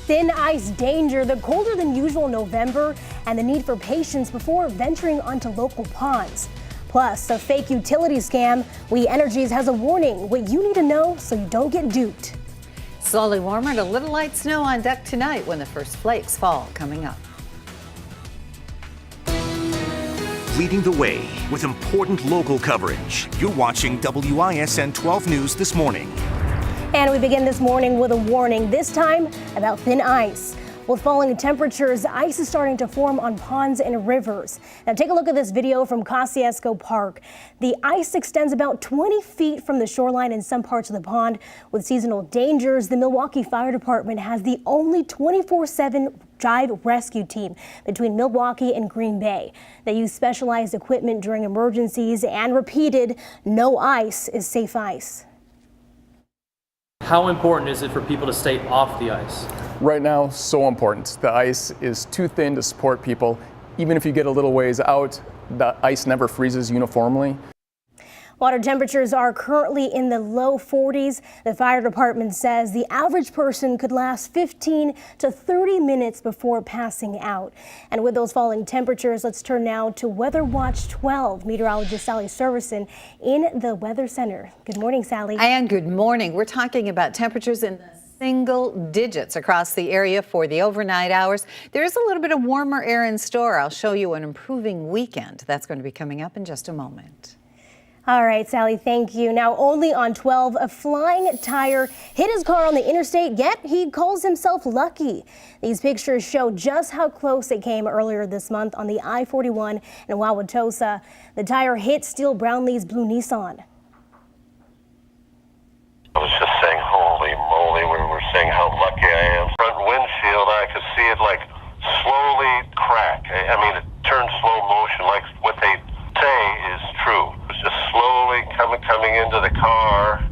Thin ice danger, the colder than usual November, and the need for patience before venturing onto local ponds. Plus, a fake utility scam. We Energies has a warning, what you need to know so you don't get duped. Slowly warmer to little light snow on deck tonight when the first flakes fall coming up. Leading the way with important local coverage. You're watching WISN 12 News this morning. And we begin this morning with a warning, this time about thin ice. With falling temperatures, ice is starting to form on ponds and rivers. Now take a look at this video from Kosciuszko Park. The ice extends about 20 feet from the shoreline in some parts of the pond. With seasonal dangers, the Milwaukee Fire Department has the only 24/7 dive rescue team between Milwaukee and Green Bay. They use specialized equipment during emergencies and repeated, no ice is safe ice. How important is it for people to stay off the ice? Right now, so important. The ice is too thin to support people. Even if you get a little ways out, the ice never freezes uniformly. Water temperatures are currently in the low 40s. The fire department says the average person could last 15 to 30 minutes before passing out. And with those falling temperatures, let's turn now to Weather Watch 12. Meteorologist Sally Servison in the Weather Center. Good morning, Sally. And good morning. We're talking about temperatures in the single digits across the area for the overnight hours. There is a little bit of warmer air in store. I'll show you an improving weekend. That's going to be coming up in just a moment. All right, Sally, thank you. Now, only on 12, a flying tire hit his car on the interstate, yet he calls himself lucky. These pictures show just how close it came earlier this month on the I-41 in Wauwatosa. The tire hit Steele Brownlee's blue Nissan. I was just saying, holy moly, we were saying how lucky I am. Front windshield, I could see it like slowly crack. I mean, it turned slow motion, like what they say is true. It was just slowly coming into the car.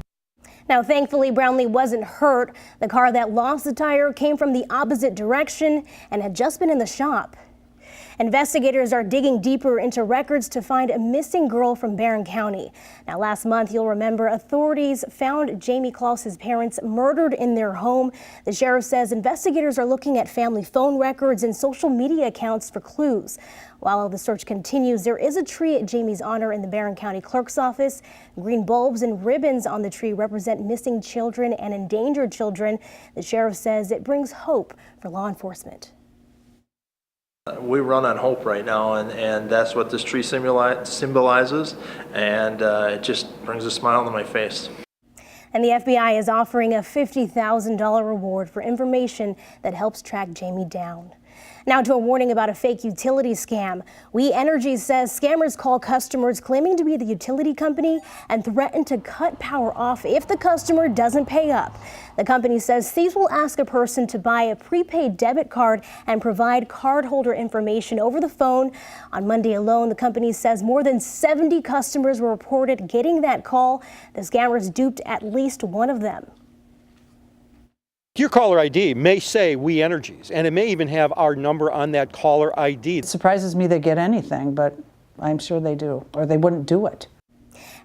Now, thankfully, Brownlee wasn't hurt. The car that lost the tire came from the opposite direction and had just been in the shop. Investigators are digging deeper into records to find a missing girl from Barron County. Now, last month, you'll remember, authorities found Jamie Klaus's parents murdered in their home. The sheriff says investigators are looking at family phone records and social media accounts for clues. While the search continues, there is a tree at Jamie's honor in the Barron County Clerk's office. Green bulbs and ribbons on the tree represent missing children and endangered children. The sheriff says it brings hope for law enforcement. We run on hope right now, and that's what this tree symbolizes, and it just brings a smile on my face. And the FBI is offering a $50,000 reward for information that helps track Jamie down. Now to a warning about a fake utility scam. We Energies says scammers call customers claiming to be the utility company and threaten to cut power off if the customer doesn't pay up. The company says thieves will ask a person to buy a prepaid debit card and provide cardholder information over the phone. On Monday alone, the company says more than 70 customers were reported getting that call. The scammers duped at least one of them. Your caller ID may say We Energies, and it may even have our number on that caller ID. It surprises me they get anything, but I'm sure they do, or they wouldn't do it.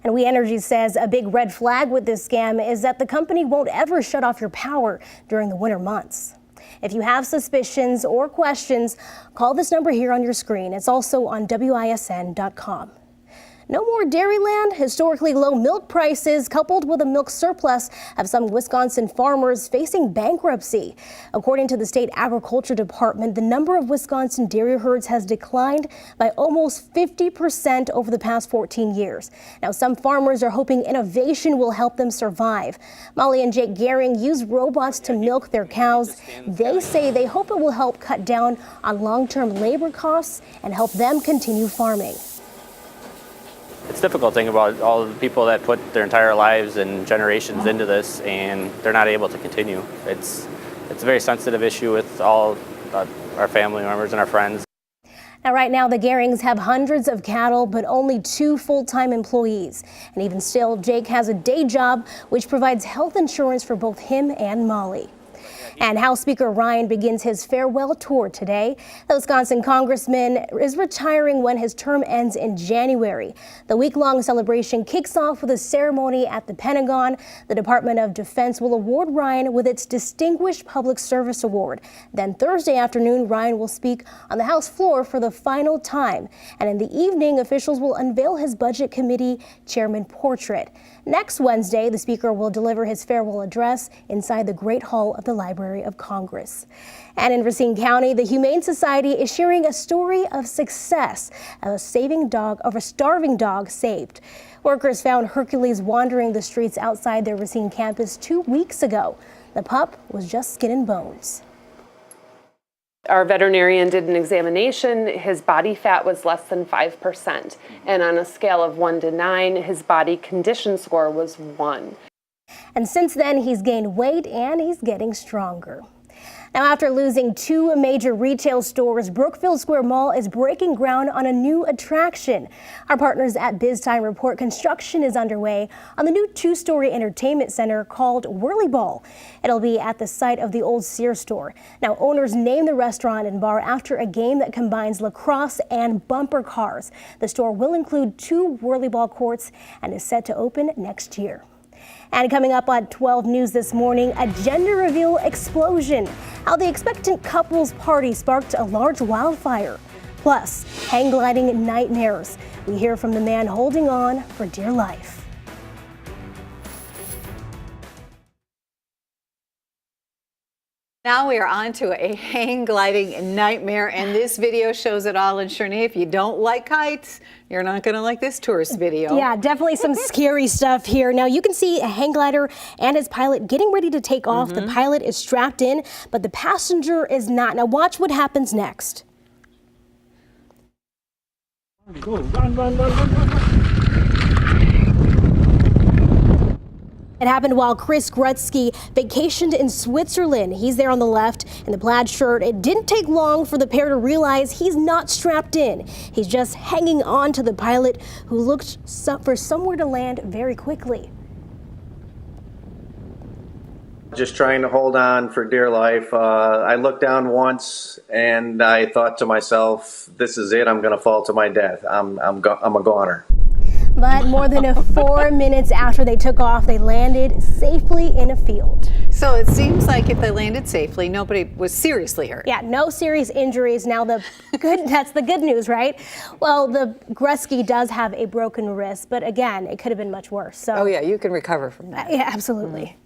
And We Energies says a big red flag with this scam is that the company won't ever shut off your power during the winter months. If you have suspicions or questions, call this number here on your screen. It's also on WISN.com. No more Dairyland. Historically low milk prices coupled with a milk surplus have some Wisconsin farmers facing bankruptcy. According to the state agriculture department, the number of Wisconsin dairy herds has declined by almost 50% over the past 14 years. Now, some farmers are hoping innovation will help them survive. Molly and Jake Gehring use robots to milk their cows. They say they hope it will help cut down on long-term labor costs and help them continue farming. It's difficult thinking about all the people that put their entire lives and generations into this, and they're not able to continue. It's a very sensitive issue with all our family members and our friends. Now, right now, the Gehrings have hundreds of cattle, but only 2 full-time employees. And even still, Jake has a day job, which provides health insurance for both him and Molly. And House Speaker Ryan begins his farewell tour today. The Wisconsin congressman is retiring when his term ends in January. The week-long celebration kicks off with a ceremony at the Pentagon. The Department of Defense will award Ryan with its Distinguished Public Service Award. Then Thursday afternoon, Ryan will speak on the House floor for the final time. And in the evening, officials will unveil his Budget Committee chairman portrait. Next Wednesday, the Speaker will deliver his farewell address inside the Great Hall of the Library of Congress. And in Racine County, the Humane Society is sharing a story of success of a starving dog saved. Workers found Hercules wandering the streets outside their Racine campus 2 weeks ago. The pup was just skin and bones. Our veterinarian did an examination. His body fat was less than 5%. And on a scale of 1 to 9, his body condition score was 1. And since then, he's gained weight and he's getting stronger. Now, after losing 2 major retail stores, Brookfield Square Mall is breaking ground on a new attraction. Our partners at BizTime report construction is underway on the new 2-story entertainment center called Whirly Ball. It'll be at the site of the old Sears store. Now, owners named the restaurant and bar after a game that combines lacrosse and bumper cars. The store will include 2 Whirly Ball courts and is set to open next year. And coming up on 12 News this morning, a gender reveal explosion. How the expectant couple's party sparked a large wildfire. Plus, hang gliding nightmares. We hear from the man holding on for dear life. Now we are on to a hang gliding nightmare, and this video shows it all. And Shernay, if you don't like heights, you're not going to like this tourist video. Yeah, definitely some scary stuff here. Now you can see a hang glider and his pilot getting ready to take off. The pilot is strapped in, but the passenger is not. Now watch what happens next. Go, run, run, run, run, run, run. It happened while Chris Gretzky vacationed in Switzerland. He's there on the left in the plaid shirt. It didn't take long for the pair to realize he's not strapped in. He's just hanging on to the pilot, who looked for somewhere to land very quickly. Just trying to hold on for dear life. I looked down once and I thought to myself, this is it. I'm going to fall to my death. I'm a goner. But more than 4 minutes after they took off, they landed safely in a field. So it seems like if they landed safely, nobody was seriously hurt. Yeah, no serious injuries. Now that's the good news, right? Well, the Gretzky does have a broken wrist, but again, it could have been much worse. So, oh yeah, you can recover from that. Yeah, absolutely.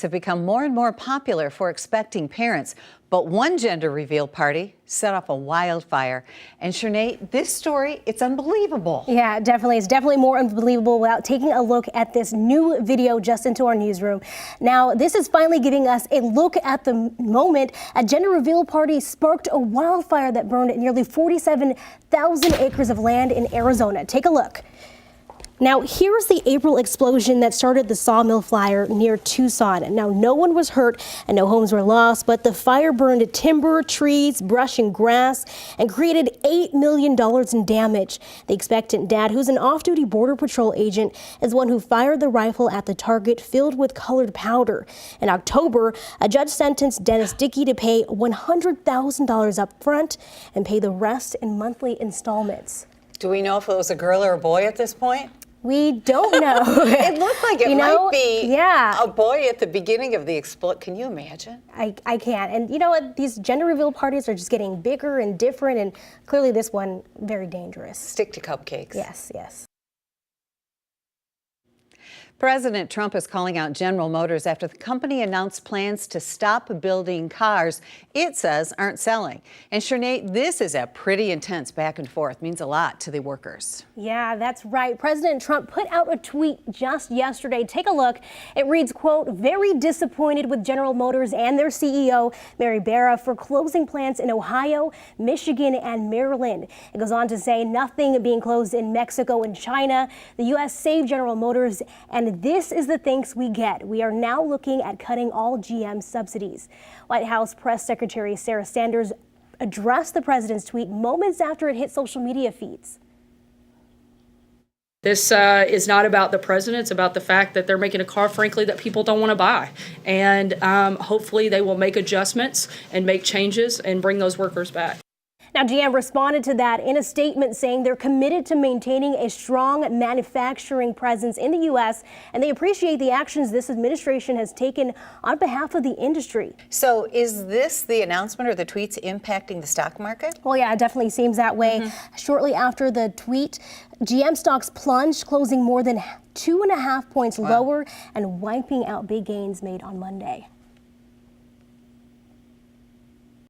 Have become more and more popular for expecting parents, but one gender reveal party set off a wildfire. And Shernay, this story, it's unbelievable. Yeah, definitely. It's definitely more unbelievable without taking a look at this new video just into our newsroom. Now, this is finally giving us a look at the moment a gender reveal party sparked a wildfire that burned nearly 47,000 acres of land in Arizona. Take a look. Now, here's the April explosion that started the sawmill fire near Tucson. Now, no one was hurt and no homes were lost, but the fire burned timber, trees, brush, and grass and created $8 million in damage. The expectant dad, who's an off-duty Border Patrol agent, is one who fired the rifle at the target filled with colored powder. In October, a judge sentenced Dennis Dickey to pay $100,000 up front and pay the rest in monthly installments. Do we know if it was a girl or a boy at this point? We don't know. It looked like it might be a boy at the beginning of the explosion. Can you imagine? I can't. And you know what? These gender reveal parties are just getting bigger and different, and clearly this one, very dangerous. Stick to cupcakes. Yes, yes. President Trump is calling out General Motors after the company announced plans to stop building cars it says aren't selling. And Shernay, this is a pretty intense back and forth. Means a lot to the workers. Yeah, that's right. President Trump put out a tweet just yesterday. Take a look. It reads, quote, very disappointed with General Motors and their CEO, Mary Barra, for closing plants in Ohio, Michigan, and Maryland. It goes on to say nothing being closed in Mexico and China. The U.S. saved General Motors, and this is the thanks we get. We are now looking at cutting all GM subsidies. White House Press Secretary Sarah Sanders addressed the president's tweet moments after it hit social media feeds. This is not about the president. It's about the fact that they're making a car, frankly, that people don't want to buy. And hopefully they will make adjustments and make changes and bring those workers back. Now, GM responded to that in a statement saying they're committed to maintaining a strong manufacturing presence in the U.S. and they appreciate the actions this administration has taken on behalf of the industry. So is this the announcement or the tweets impacting the stock market? Well, yeah, it definitely seems that way. Shortly after the tweet, GM stocks plunged, closing more than 2.5 points lower and wiping out big gains made on Monday.